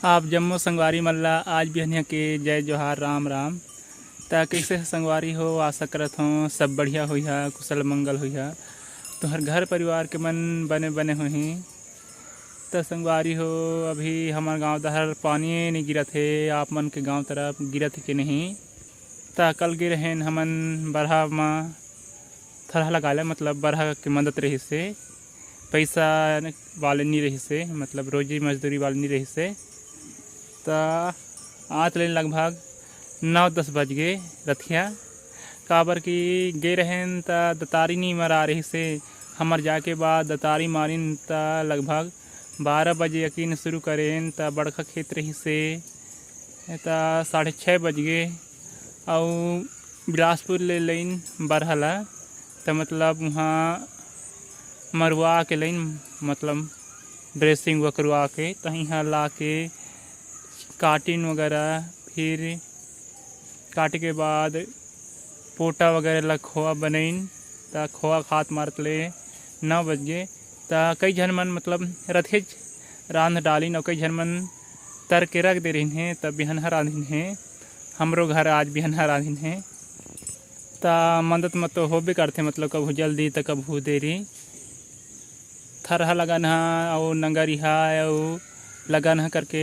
आप जम्मो संगवारी मल्ला आज भी हनिया के जय जोहार राम राम। ता कैसे संगवारी हो, आशा करत हो सब बढ़िया हुई है, कुशल मंगल हुई है। तो हर घर परिवार के मन बने बने हुई। तो संगवारी हो, अभी हमार गांव दहर पानी नहीं गिरत है। आप मन के गांव तरफ गिरत है कि नहीं? ता कल गिर हैं हमन बरहा में थरहा लगा ले, मतलब बरहा के मदद रही से पैसा वाले नहीं रही से, मतलब रोजी मजदूरी वाले नहीं रही से। तो आज ले लगभग 9-10 बज गए रथिया काबर की गे रहें त दतारी नहीं मरा रही से। हमर जाके बाद दतारी मारिन त लगभग 12 बजे यकीन शुरू करें त बड़का खेत रही से त 6:30 बज गए। और बिलासपुर ले लाइन बरहला त मतलब वहाँ मरवा के लाइन, मतलब ड्रेसिंग करवा के तहीं ला के काटिन वगैरह, फिर काटे के बाद पोटा वगैरह ला खोआ बनाइन त खोआ खात मारत ले 9 बज गए। त कई झन मन मतलब रथेज रांध डालिन और कई झन मन तर के रख दे रही हैं तब बिहनहा रांधिन है। हमरो घर आज बिहनहा रांधिन है। त मदद मत तो होबे करते, मतलब कभू जल्दी तो कभू देरी। थरहा लगन है और नंगरी है और लगन है करके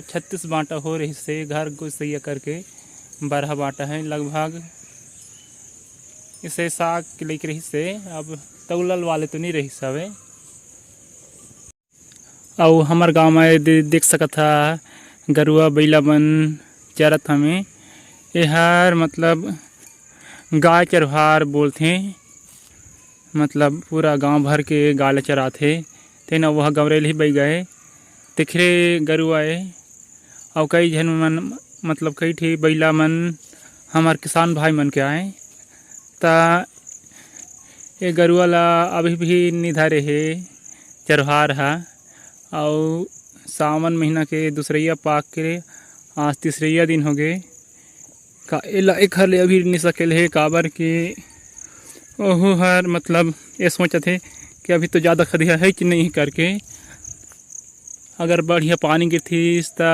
36 बाँटा हो रही से घर गुसैया करके 12 बाँटा है लगभग। इसे साग के लेकर रही से अब तौलल वाले तो नहीं रही सवे। और हमार गांव में देख सकत था गरुआ बैला बन चरत हमें। यहर मतलब गाय चरवार बोलते, मतलब पूरा गांव भर के गाय चराथे। तेना वह गवरेल ही बह गए तिखरे गरुआए। और कई जन मन मतलब कई ठी बैला मन हमार किसान भाई मन के आए। ता ये गरुआ ला अभी भी निधारे है चरवार है। और सावन महीना के दूसरैया पाक के आज तीसरैया दिन हो गए का एला एक हर ले अभी नहीं सकेल है काबर के ओहू हर मतलब ये सोचत है कि अभी तो ज़्यादा खदिया है कि नहीं करके। अगर बढ़िया पानी गिरथिस ता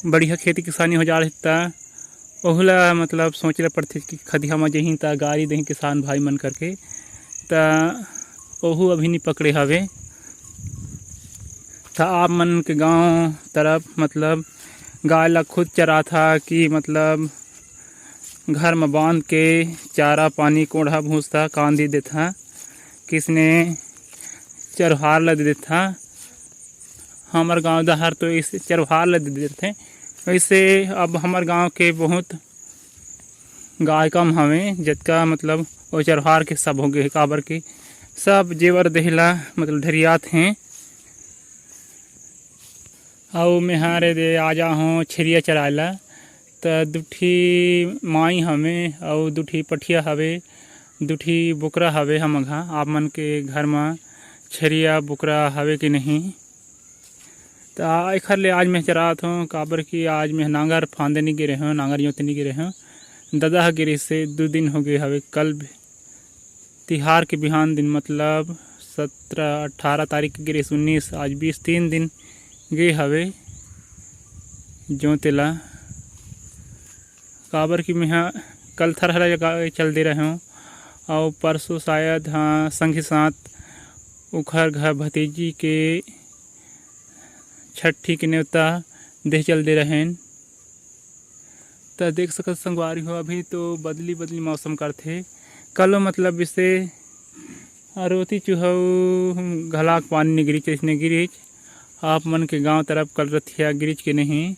बढ़िया खेती किसानी हो जा रही ता ओहला मतलब सोचले पड़थे कि खदिया में जहीं ता गाड़ी दही किसान भाई मन करके। ता ओहू अभी नहीं पकड़े हवे। था आप मन के गांव तरफ मतलब गाय ला खुद चरा था कि मतलब घर में बांध के चारा पानी कोढ़ा भूसा कांदी देता, किसने चरवार ला दे देता। हमार गांव दहर तो इस चरवार ला दे देते। वैसे अब हमार गांव के बहुत गाय कम हवे, जितका मतलब वो चरवार के सब हो गए काबर के सब जेवर देहला मतलब ढरियात हैं। और मेहारे दे आजा हूँ छरिया चराला तो दुठी माई हमें और दुठी पठिया हवे, दुठी बुकरा हवे। हम आप मन के घर में छरिया बुकरा हवे कि नहीं? तो एखर ले आज मैं चरात हूँ काबर की आज मैं नांगर फांदे नहीं गिरे हूँ, नांगर योते नहीं गिरे हूँ। दादा गिरे से 2 दिन हो गए हवे। कल तिहार के बिहान दिन मतलब 17-18 तारीख गिरे 19 आज 20 3 दिन गए हवे जो तेला काबर की मैं कल थरहरा जगह चल दे रहे हूँ। और परसों शायद हाँ संगी साथ उखर घर भतीजी के छठी के न्योता देह चल दे रहे हैं। तो देख सकत संगवारी हो अभी तो बदली बदली मौसम करते। कल मतलब इसे रोती चूहू घलाक पानी नहीं गिरी इसने गिरीच। आप मन के गांव तरफ कल रथिया गिरीच के नहीं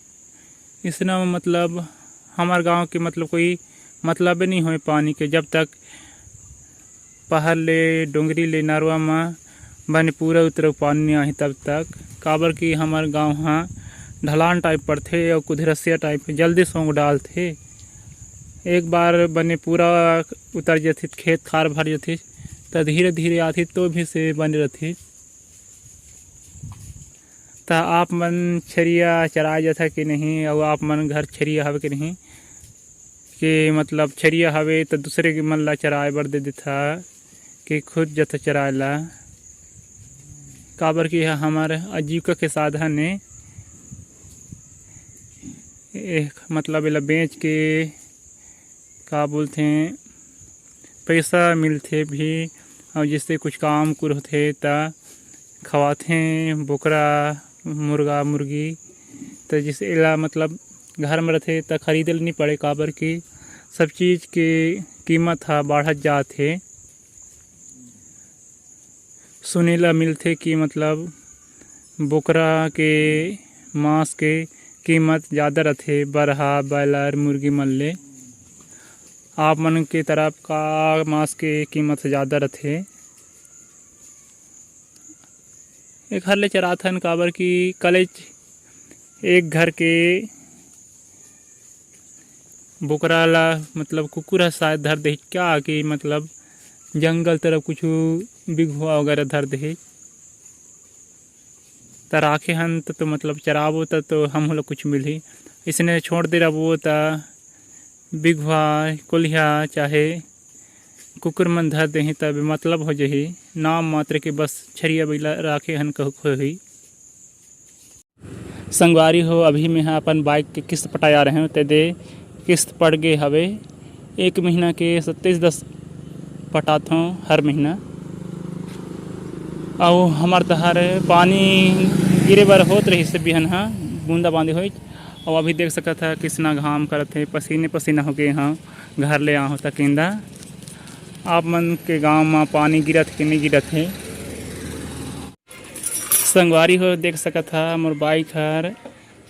इसना मतलब हमार गांव के मतलब कोई मतलब नहीं हो पानी के। जब तक पहाड़ ले डोंगरी ले नरवा में बने पूरा उतर पानी नहीं आए तब तक। काबर की हमार गांव हाँ ढलान टाइप पर थे और कुधरसिया टाइप जल्दी सोंग डाल थे। एक बार बने पूरा उतर जाती खेत खार भर जाती तो धीरे धीरे आती तो भी से बने रहती। तो आप मन छरिया चराया जाता कि नहीं? और आप मन घर छरिया हवे कि नहीं? कि मतलब छरिया हवे तो दूसरे के मन ला चराए बर दे देता कि खुद जता चराए ला। काबर की हमारे आजीविका के साधन है एक मतलब एला बेच के का बोलते पैसा मिलते भी और जिससे कुछ काम कुर होते ता खवाते बोकरा मुर्गा मुर्गी तो जिससे एला मतलब घर में रहते तो खरीदल नहीं पड़े काबर की सब चीज़ की कीमत हा बढ़त जाते। सुनेला मिलते कि मतलब बोकरा के मांस के कीमत ज़्यादा रहते बरहा बॉयलर मुर्गी मन ले। आप मन के तरफ का मांस के कीमत ज़्यादा रहते। एक हर ले चराथन काबर की कलेज एक घर के बोकरा ला मतलब कुकुर शायद धर दे क्या कि मतलब जंगल तरफ कुछ बिघुआ वगैरह धर दे तो राखे हन तो मतलब चराबो तो हम लोग कुछ मिली इसने छोड़ दे रहो तो बिघुआ कोलिया चाहे कुकुर मन धर दे तब मतलब हो जाही नाम मात्र के बस छरिया बैला राखे हन कह खोही। संगवारी हो अभी मैं अपन बाइक के किस्त पटाया रहे हूँ ते दे किस्त पड़ गए हवे 1 महीना के 27-10 पटात हूँ हर महीना। और हमार तहार पानी गिरे बर होत रही से बिहन हाँ बूंदा बांदी हो और अभी देख सकत है किसना घाम करत है पसीने पसीना हो गए हाँ घर ले आ होता केंदा। आप मन के गांव में पानी गिरत कि नहीं गिरत है संगवारी हो देख सकत है मोर बाइक हर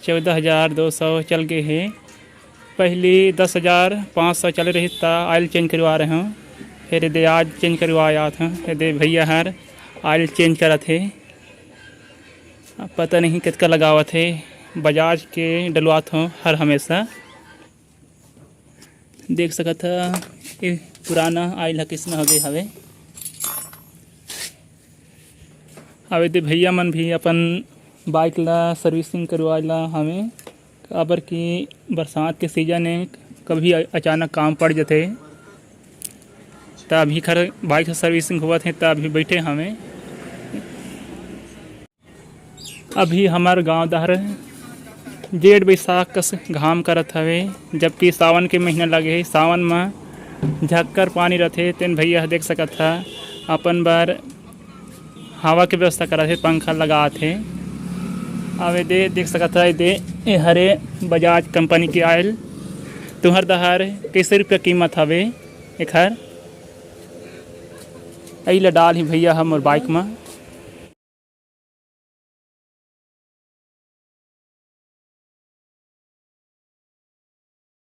14,200 चल गए है। पहली 10,500 चल रही था ऑयल चेंज करवा रहे हूँ फिर यदि आज चेंज करवाया था यदि भैया हर ऑयल चेंज करा थे पता नहीं कितना लगावत है बजाज के डलवात हूँ हर हमेशा। देख सकत है ये पुराना ऑयल किसना हो गए हवे। अब यदि भैया मन भी अपन बाइक ला सर्विसिंग करवाला हमें काबर की बरसात के सीजन है कभी अचानक काम पड़ जाते तो अभी खर बाइक सर्विसिंग हुआ थे तो अभी बैठे हमें। अभी हमार गांव दहर जेठ बैसाख कस घाम करत हवे जबकि सावन के महीना लगे सावन में झक्कर पानी रहते तेन भैया देख सकत था अपन बार हवा के व्यवस्था करत है पंखा लगा थे। अब दे देख सकत है दे ए हरे बजाज कंपनी की ऑयल तुहर दहर कैसे रुपया कीमत हवे एक हर अला डाल ही भैया हम और बाइक में